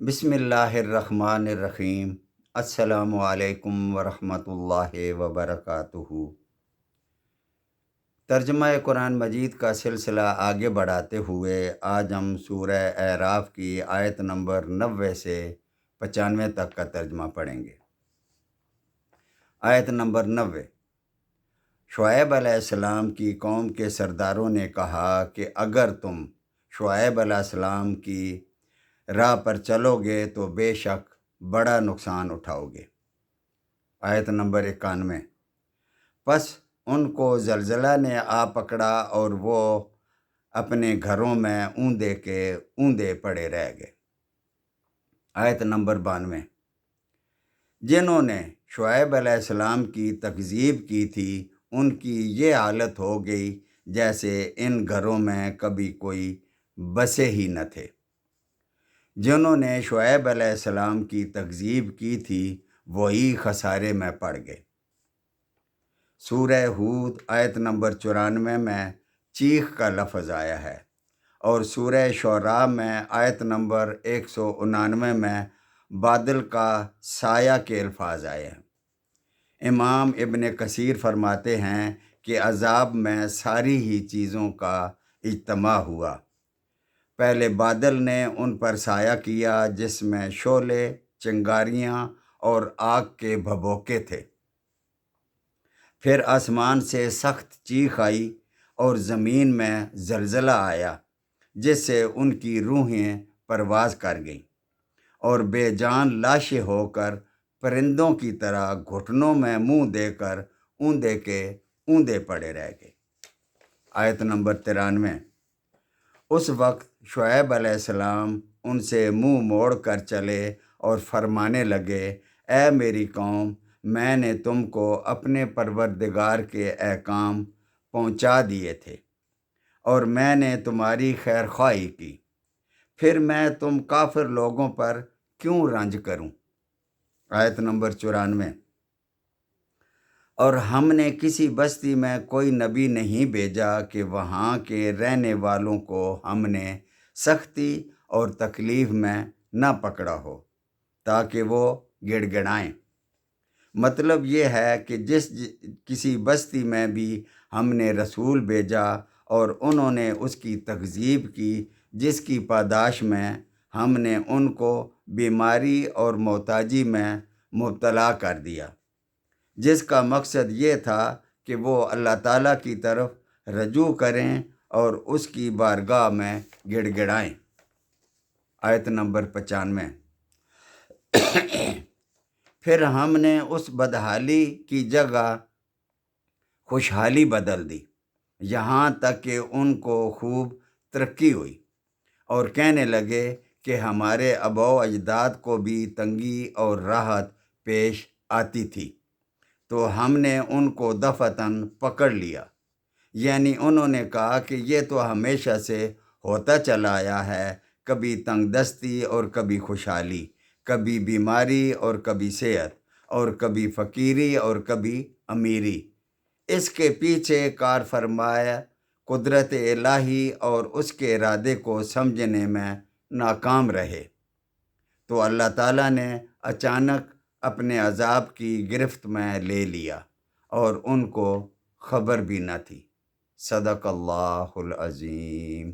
بسم اللہ الرحمن الرحیم۔ السلام علیکم ورحمۃ اللہ وبرکاتہ۔ ترجمہ قرآن مجید کا سلسلہ آگے بڑھاتے ہوئے آج ہم سورہ اعراف کی آیت نمبر 90 سے 95 تک کا ترجمہ پڑھیں گے۔ آیت نمبر 90۔ شعیب علیہ السلام کی قوم کے سرداروں نے کہا کہ اگر تم شعیب علیہ السلام کی راہ پر چلو گے تو بے شک بڑا نقصان اٹھاؤ گے۔ آیت نمبر 91۔ پس ان کو زلزلہ نے آ پکڑا اور وہ اپنے گھروں میں اوندے کے اوندے پڑے رہ گئے۔ آیت نمبر 92۔ جنہوں نے شعیب علیہ السلام کی تکذیب کی تھی ان کی یہ حالت ہو گئی جیسے ان گھروں میں کبھی کوئی بسے ہی نہ تھے۔ جنہوں نے شعیب علیہ السلام کی تکذیب کی تھی وہی خسارے میں پڑ گئے۔ سورہ ہود آیت نمبر 94 میں چیخ کا لفظ آیا ہے، اور سورہ شعراء میں آیت نمبر 199 میں بادل کا سایہ کے الفاظ آئے ہیں۔ امام ابن کثیر فرماتے ہیں کہ عذاب میں ساری ہی چیزوں کا اجتماع ہوا۔ پہلے بادل نے ان پر سایہ کیا جس میں شعلے، چنگاریاں اور آگ کے بھبوکے تھے۔ پھر آسمان سے سخت چیخ آئی اور زمین میں زلزلہ آیا جس سے ان کی روحیں پرواز کر گئیں اور بے جان لاشیں ہو کر پرندوں کی طرح گھٹنوں میں منہ دے کر اوندے کے اوندے پڑے رہ گئے۔ آیت نمبر 93۔ اس وقت شعیب علیہ السلام ان سے منہ موڑ کر چلے اور فرمانے لگے، اے میری قوم، میں نے تم کو اپنے پروردگار کے احکام پہنچا دیے تھے اور میں نے تمہاری خیر خواہی کی، پھر میں تم کافر لوگوں پر کیوں رنج کروں۔ آیت نمبر 94۔ اور ہم نے کسی بستی میں کوئی نبی نہیں بھیجا کہ وہاں کے رہنے والوں کو ہم نے سختی اور تکلیف میں نہ پکڑا ہو تاکہ وہ گڑ گڑائیں۔ مطلب یہ ہے کہ کسی بستی میں بھی ہم نے رسول بھیجا اور انہوں نے اس کی تکذیب کی، جس کی پاداش میں ہم نے ان کو بیماری اور محتاجی میں مبتلا کر دیا، جس کا مقصد یہ تھا کہ وہ اللہ تعالیٰ کی طرف رجوع کریں اور اس کی بارگاہ میں گڑ گڑائیں۔ آیت نمبر 95۔ پھر ہم نے اس بدحالی کی جگہ خوشحالی بدل دی، یہاں تک کہ ان کو خوب ترقی ہوئی اور کہنے لگے کہ ہمارے آباء و اجداد کو بھی تنگی اور راحت پیش آتی تھی تو ہم نے ان کو دفعتاً پکڑ لیا۔ یعنی انہوں نے کہا کہ یہ تو ہمیشہ سے ہوتا چلا آیا ہے، کبھی تنگ دستی اور کبھی خوشحالی، کبھی بیماری اور کبھی صحت، اور کبھی فقیری اور کبھی امیری۔ اس کے پیچھے کار فرمایا قدرت الہی اور اس کے ارادے کو سمجھنے میں ناکام رہے تو اللہ تعالیٰ نے اچانک اپنے عذاب کی گرفت میں لے لیا اور ان کو خبر بھی نہ تھی۔ صدق اللہ العظیم۔